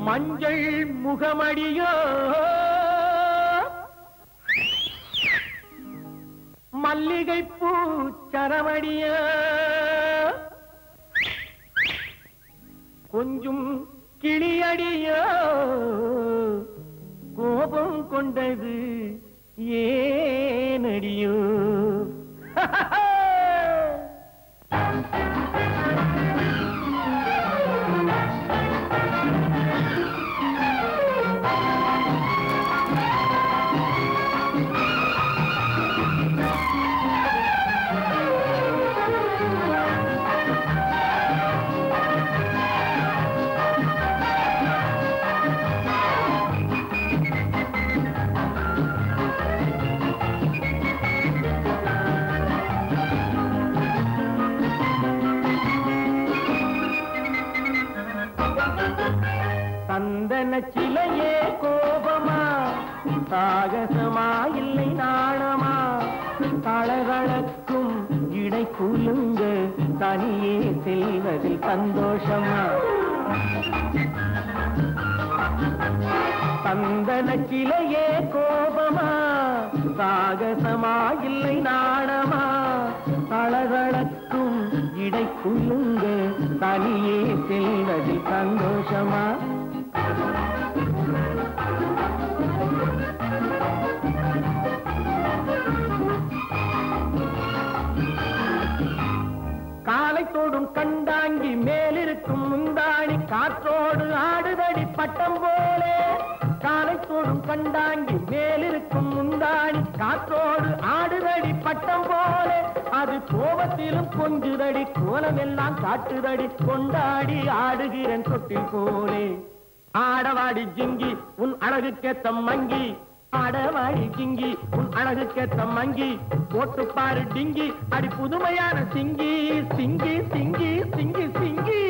மஞ்சள் முகமடியோ மல்லிகை பூ சரமடியோ கொஞ்சம் கிளியடியோ கோபம் கொண்டது ஏனடியோ சிலையே கோபமா சாகசமா இல்லை நாணமா தளகளக்கும் இடை குலுங்க தனியே செல்வதில் சந்தோஷமா சந்தன சிலையே கோபமா சாகசமா இல்லை நாணமா தளகளக்கும் இடை குலுங்க தனியே செல்வதில் சந்தோஷமா காலை தோடும் கண்டாங்கி மேலிருக்கும் முந்தாணி காற்றோடு ஆடுதடி பட்டம் போலே காலை தோடும் கண்டாங்கி மேலிருக்கும் முந்தாணி காற்றோடு ஆடுதடி பட்டம் போலே அது கோபத்திலும் கொஞ்சுதடி கோலமெல்லாம் காட்டுதடி கொண்டாடி ஆடுகிறேன் தொட்டில் போலே ஆடவாடி ஜிங்கி உன் அழகுக்கேத்த மங்கி ஆடவாடி ஜிங்கி உன் அழகுக்கேத்த மங்கி போட்டு பாரு டிங்கி அடி புதுமையான சிங்கி சிங்கி சிங்கி சிங்கி சிங்கி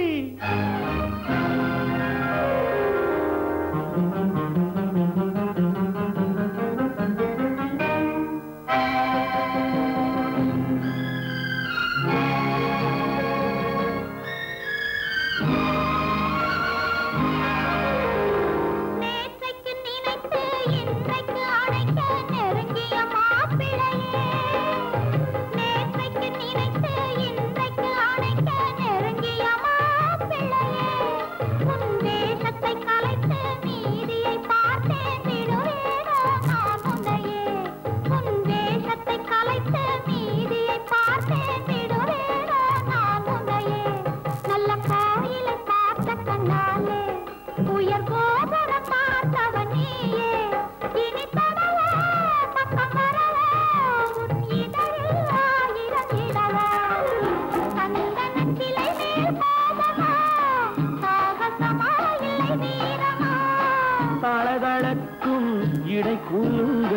தளதளக்கும் இடை குலுங்க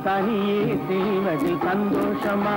தனியே செல்வதில் சந்தோஷமா